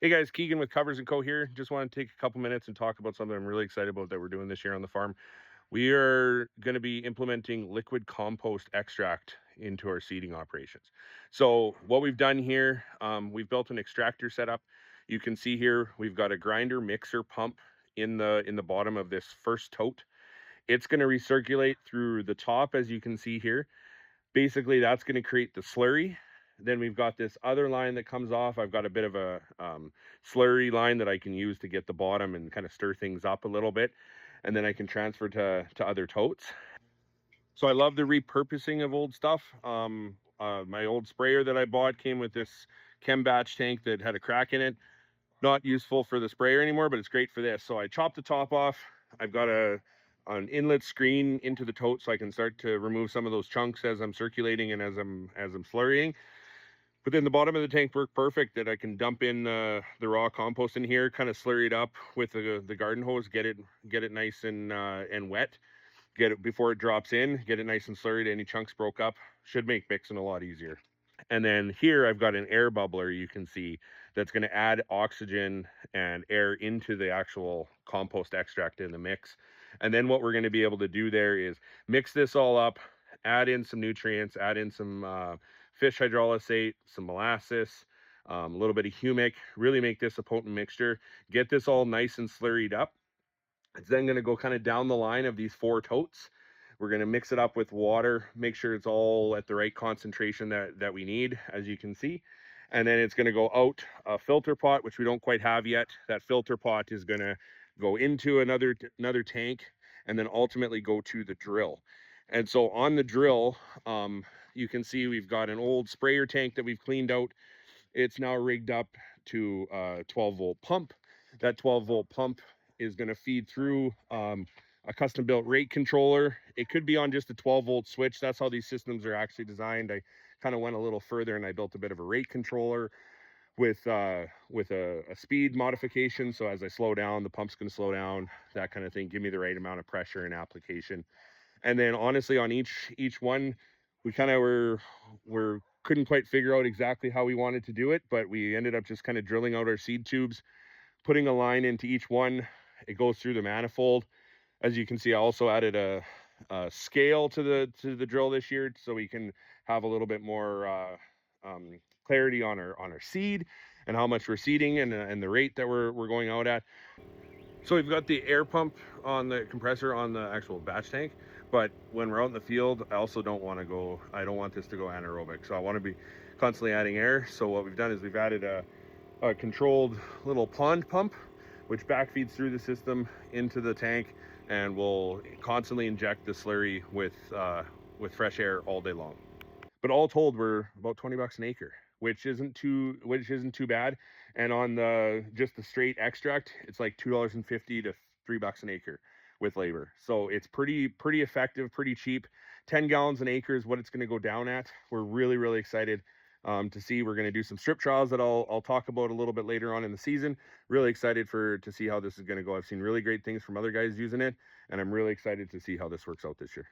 Hey guys, Keegan with Covers and Co here. Just want to take a couple minutes and talk about something I'm really excited about that we're doing this year on the farm. We are going to be implementing liquid compost extract into our seeding operations. So what we've done here, we've built an extractor setup. You can see here we've got a grinder mixer pump in the bottom of this first tote. It's going to recirculate through the top, as you can see here. Basically, that's going to create the slurry. Then we've got this other line that comes off. I've got a bit of a slurry line that I can use to get the bottom and kind of stir things up a little bit. And then I can transfer to other totes. So I love the repurposing of old stuff. My old sprayer that I bought came with this chem batch tank that had a crack in it. Not useful for the sprayer anymore, but it's great for this. So I chopped the top off. I've got an inlet screen into the tote so I can start to remove some of those chunks as I'm circulating and as I'm slurrying. But then the bottom of the tank worked perfect, that I can dump in the raw compost in here, kind of slurry it up with the garden hose, get it nice and wet, get it before it drops in, get it nice and slurried. Any chunks broke up should make mixing a lot easier. And then here I've got an air bubbler, you can see, that's going to add oxygen and air into the actual compost extract in the mix. And then what we're going to be able to do there is mix this all up, add in some nutrients, add in some fish hydrolysate, some molasses, a little bit of humic, really make this a potent mixture, get this all nice and slurried up. It's then going to go kind of down the line of these 4 totes. We're going to mix it up with water, make sure it's all at the right concentration that we need, as you can see. And then it's going to go out a filter pot, which we don't quite have yet. That filter pot is going to go into another tank and then ultimately go to the drill. And so on the drill, you can see we've got an old sprayer tank that we've cleaned out. It's now rigged up to a 12-volt pump. That 12-volt pump is going to feed through a custom built rate controller. It could be on just a 12-volt switch. That's how these systems are actually designed. I kind of went a little further and I built a bit of a rate controller with a speed modification. So as I slow down, the pump's going to slow down, that kind of thing. Give me the right amount of pressure and application. And then honestly, on each one, we kind of were couldn't quite figure out exactly how we wanted to do it, but we ended up just kind of drilling out our seed tubes, putting a line into each one. It goes through the manifold. As you can see, I also added a scale to the drill this year, so we can have a little bit more clarity on our seed and how much we're seeding and the rate that we're going out at. So we've got the air pump on the compressor on the actual batch tank, but when we're out in the field, I also don't want this to go anaerobic. So I want to be constantly adding air. So what we've done is we've added a controlled little pond pump, which backfeeds through the system into the tank and will constantly inject the slurry with fresh air all day long. But all told, we're about 20 bucks an acre, which isn't too bad. And on just the straight extract, it's like $2.50 to $3 an acre with labor. So it's pretty effective, pretty cheap. 10 gallons an acre is what it's going to go down at. We're really excited to see. We're going to do some strip trials that I'll talk about a little bit later on in the season. Really excited to see how this is going to go. I've seen really great things from other guys using it, and I'm really excited to see how this works out this year.